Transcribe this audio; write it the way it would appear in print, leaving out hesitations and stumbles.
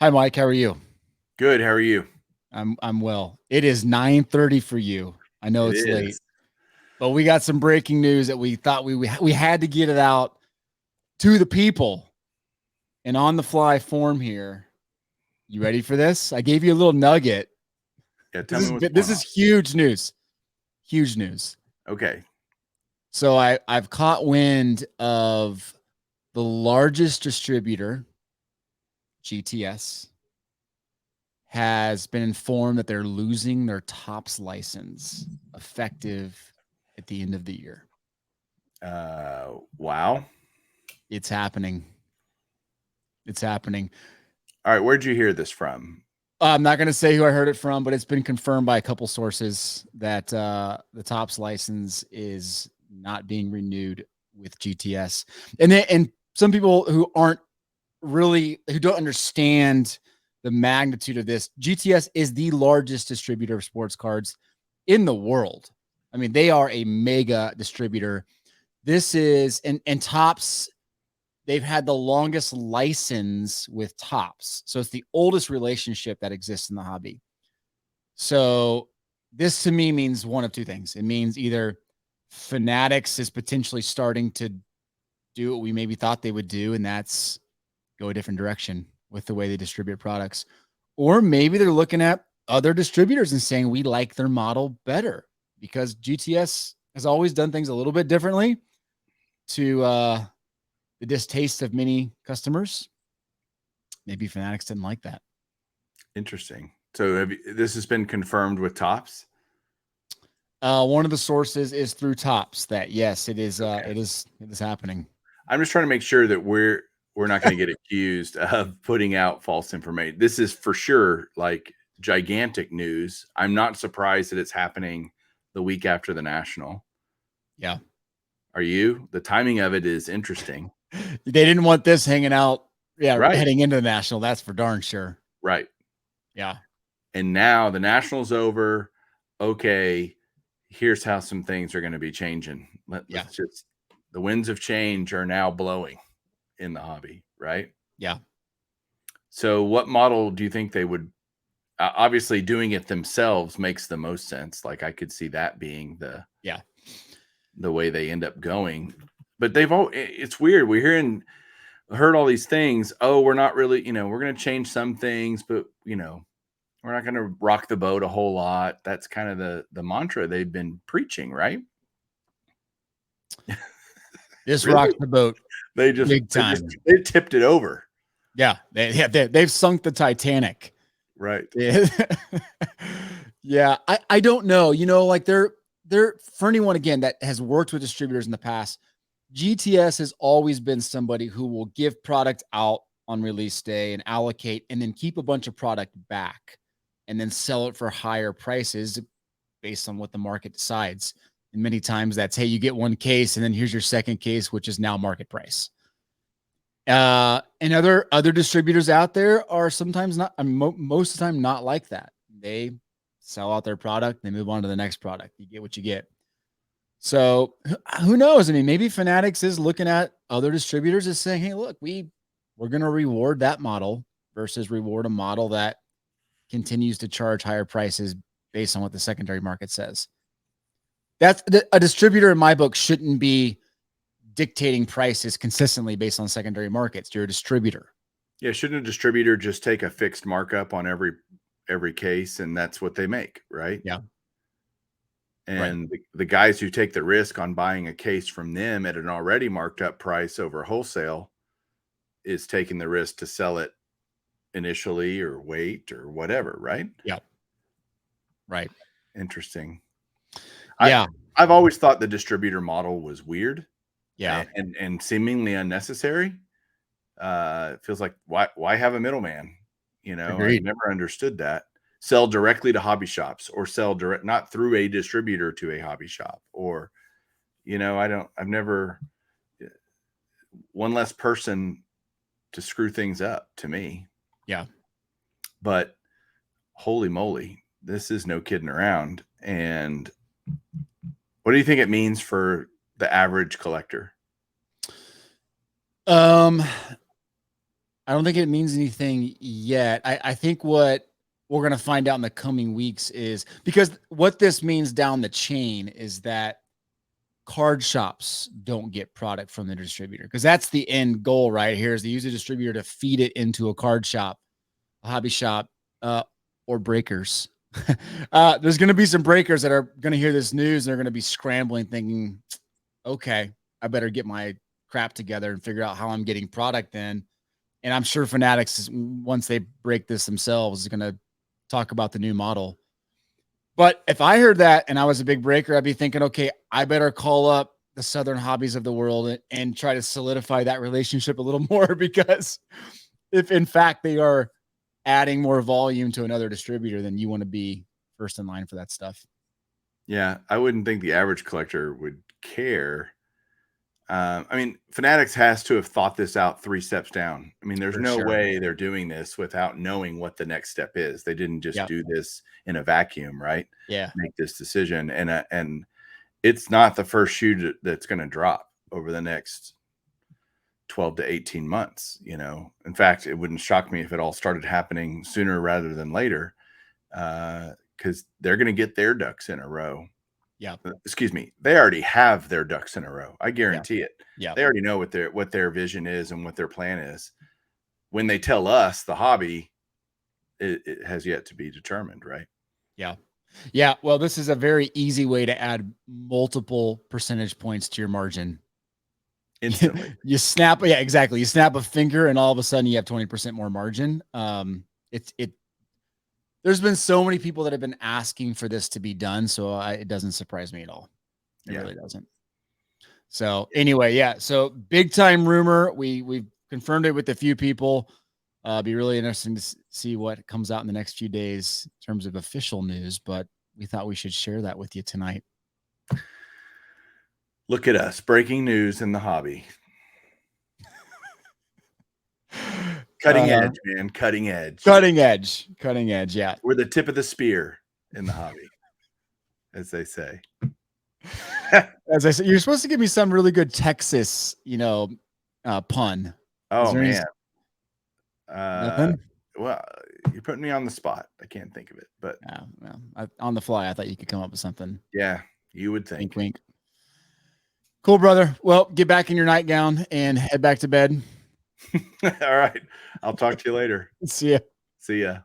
Hi, Mike. How are you? Good. How are you? I'm well. It is 9:30 for you. I know It it's late, is. but we got some breaking news that we thought we had to get it out to the people in on the fly form here. You ready for this? I gave you a little nugget. Yeah. This Tell me is what's this going is on. huge news. Huge news. Okay. So I've caught wind of the largest distributor, GTS, has been informed that they're losing their TOPS license effective at the end of the year. Wow. It's happening. It's happening. All right. Where'd you hear this from? I'm not going to say who I heard it from, but it's been confirmed by a couple sources that the TOPS license is not being renewed with GTS. And some people who don't understand the magnitude of this. GTS is the largest distributor of sports cards in the world. I mean, they are a mega distributor. This is and Tops, they've had the longest license with Tops. So it's the oldest relationship that exists in the hobby. So this to me means one of two things. It means either Fanatics is potentially starting to do what we maybe thought they would do, and that's go a different direction with the way they distribute products. Or maybe they're looking at other distributors and saying we like their model better because GTS has always done things a little bit differently to the distaste of many customers. Maybe Fanatics didn't like that. Interesting. So this has been confirmed with Tops? One of the sources is through Tops that yes, it is. Okay. It is happening. I'm just trying to make sure that we're not going to get accused of putting out false information. This is for sure like gigantic news. I'm not surprised that it's happening the week after the National. Yeah. Are you? The timing of it is interesting. They didn't want this hanging out. Yeah, Right. heading into the National. That's for darn sure. Right. Yeah. And now the National's over. Okay, here's how some things are going to be changing. Yeah. Let's just, the winds of change are now blowing in the hobby, right? Yeah. So, what model do you think they would? Obviously, doing it themselves makes the most sense. Like I could see that being Yeah. the way they end up going. But it's weird. Heard all these things. Oh, we're not really, we're going to change some things, but we're not going to rock the boat a whole lot. That's kind of the mantra they've been preaching, right? This rocks Really? the boat big time. They tipped it over. Yeah. They've sunk the Titanic. Right. Yeah. I don't know. Like they're for anyone again that has worked with distributors in the past, GTS has always been somebody who will give product out on release day and allocate and then keep a bunch of product back and then sell it for higher prices based on what the market decides. And many times that's, hey, you get one case and then here's your second case, which is now market price. And other distributors out there are sometimes not, most of the time not like that. They sell out their product, they move on to the next product. You get what you get. So who knows? I mean, maybe Fanatics is looking at other distributors as saying, hey, look, we're going to reward that model versus reward a model that continues to charge higher prices based on what the secondary market says. A distributor in my book shouldn't be dictating prices consistently based on secondary markets. You're a distributor. Yeah, shouldn't a distributor just take a fixed markup on every case and that's what they make, right? Yeah. Right. And the guys who take the risk on buying a case from them at an already marked up price over wholesale is taking the risk to sell it initially or wait or whatever, right? Yeah. Right. Interesting. I Yeah. I've always thought the distributor model was weird Yeah. and seemingly unnecessary. It feels like why have a middleman? I've Agreed. never understood that. Sell directly to hobby shops or sell direct, not through a distributor to a hobby shop, or I've never, one less person to screw things up to me. Yeah. But holy moly, this is no kidding around. And what do you think it means for the average collector? Um, I don't think it means anything yet. I think what we're going to find out in the coming weeks is because what this means down the chain is that card shops don't get product from the distributor because that's the end goal right here is to use a distributor to feed it into a card shop, a hobby shop, or breakers. There's going to be some breakers that are going to hear this news and they're going to be scrambling thinking, okay, I better get my crap together and figure out how I'm getting product in. And I'm sure Fanatics, once they break this themselves, is going to talk about the new model. But if I heard that and I was a big breaker, I'd be thinking, okay, I better call up the Southern Hobbies of the world and try to solidify that relationship a little more because if in fact they are adding more volume to another distributor, then you want to be first in line for that stuff. Yeah, I wouldn't think the average collector would care. I mean, Fanatics has to have thought this out 3 steps down. I mean, there's For no sure. way they're doing this without knowing what the next step is. They didn't just Yep. do this in a vacuum, right? Yeah. Make this decision, and it's not the first shoe that's going to drop over the next 12 to 18 months. You know, in fact, it wouldn't shock me if it all started happening sooner rather than later, because they're going to get their ducks in a row. Yeah. Excuse me, they already have their ducks in a row. I Yeah. guarantee it. Yeah. They already know what their vision is and what their plan is. When they tell us, the hobby, it has yet to be determined, right? Yeah. Yeah. Well, this is a very easy way to add multiple percentage points to your margin. Instantly. You snap. Yeah, exactly. You snap a finger and all of a sudden you have 20% more margin. There's been so many people that have been asking for this to be done. So it doesn't surprise me at all. It really doesn't. So anyway, yeah. So big time rumor. We've confirmed it with a few people. Be really interesting to see what comes out in the next few days in terms of official news, but we thought we should share that with you tonight. Look at us, breaking news in the hobby. Cutting edge, man. Cutting edge. Cutting edge. Cutting edge. Yeah. We're the tip of the spear in the hobby, as they say. As I said, you're supposed to give me some really good Texas, pun. Oh man. Nothing? Well, you're putting me on the spot. I can't think of it, but On the fly, I thought you could come up with something. yeah, you would think. Wink, wink. Cool, brother. Well, get back in your nightgown and head back to bed. All right. I'll talk to you later. See ya. See ya.